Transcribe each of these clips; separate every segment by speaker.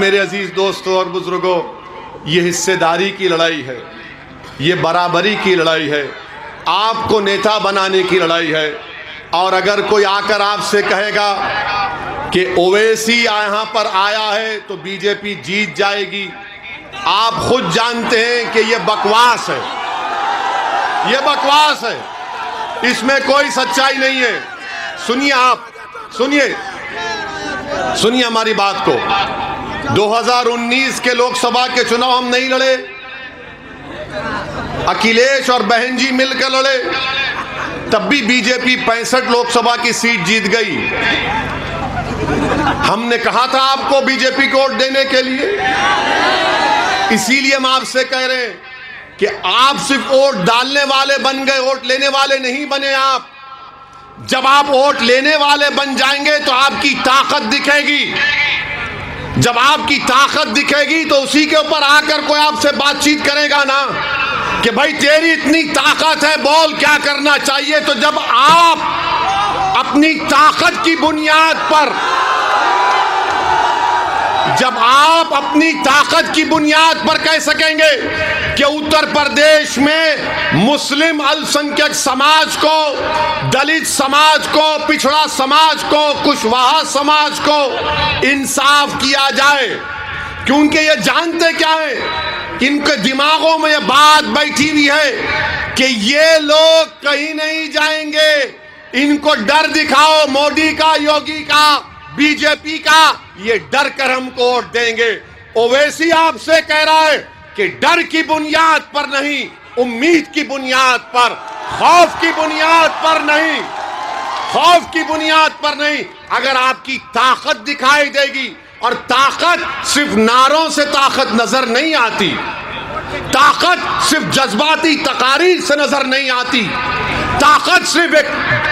Speaker 1: मेरे अजीज दोस्तों और बुजुर्गों, ये हिस्सेदारी की लड़ाई है, ये बराबरी की लड़ाई है, आपको नेता बनाने की लड़ाई है। और अगर कोई आकर आपसे कहेगा कि ओवैसी यहाँ पर आया है तो बीजेपी जीत जाएगी, आप खुद जानते हैं कि ये बकवास है, ये बकवास है, इसमें कोई सच्चाई नहीं है। सुनिए, आप सुनिए हमारी बात को। 2019 के लोकसभा के चुनाव हम नहीं लड़े, अखिलेश और बहन जी मिलकर लड़े, तब भी बीजेपी 65 लोकसभा की सीट जीत गई। हमने कहा था आपको बीजेपी को वोट देने के लिए, इसीलिए हम आपसे कह रहे हैं कि आप सिर्फ वोट डालने वाले बन गए, वोट लेने वाले नहीं बने आप। जब आप वोट लेने वाले बन जाएंगे तो आपकी ताकत दिखेगी, जब आपकी ताकत दिखेगी तो उसी के ऊपर आकर कोई आपसे बातचीत करेगा ना कि भाई तेरी इतनी ताकत है, बोल क्या करना चाहिए। तो जब आप अपनी ताकत की बुनियाद पर, जब आप अपनी ताकत की बुनियाद पर कह सकेंगे कि उत्तर प्रदेश में मुस्लिम अल्पसंख्यक समाज को, दलित समाज को, पिछड़ा समाज को, कुशवाहा समाज को इंसाफ किया जाए, क्योंकि ये जानते क्या है, इनके दिमागों में ये बात बैठी हुई है कि ये लोग कहीं नहीं जाएंगे, इनको डर दिखाओ मोदी का, योगी का, बीजेपी का, ये डर कर हमको वोट देंगे। ओवैसी आपसे कह रहा है कि डर की बुनियाद पर नहीं, उम्मीद की बुनियाद पर, खौफ की बुनियाद पर नहीं, खौफ की बुनियाद पर नहीं। अगर आपकी ताकत दिखाई देगी, और ताकत सिर्फ नारों से ताकत नजर नहीं आती, ताकत सिर्फ जज्बाती तकारीर से नजर नहीं आती, ताकत सिर्फ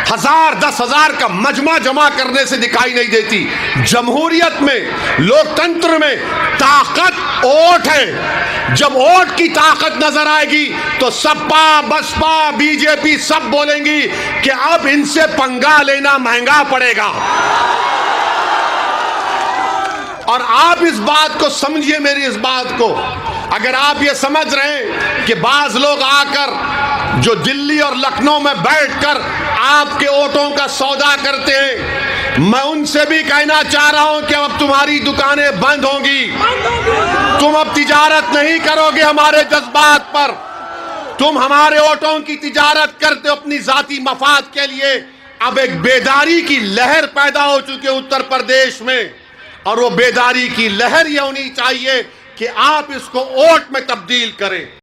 Speaker 1: 1000 10,000 का मजमा जमा करने से दिखाई नहीं देती। जमहूरियत में, लोकतंत्र में ताकत वोट है। जब वोट की ताकत नजर आएगी तो सपा, बसपा, बीजेपी सब बोलेंगी कि अब इनसे पंगा लेना महंगा पड़ेगा। और आप इस बात को समझिए, मेरी इस बात को, अगर आप ये समझ रहे हैं कि बाज लोग आकर जो दिल्ली और लखनऊ में बैठकर आपके वोटों का सौदा करते हैं, मैं उनसे भी कहना चाह रहा हूं कि अब तुम्हारी दुकानें बंद होंगी, तुम अब तिजारत नहीं करोगे हमारे जज्बात पर, तुम हमारे वोटों की तिजारत करते हो अपनी जाती मफाद के लिए। अब एक बेदारी की लहर पैदा हो चुकी है उत्तर प्रदेश में, और वो बेदारी की लहर ये होनी चाहिए कि आप इसको वोट में तब्दील करें।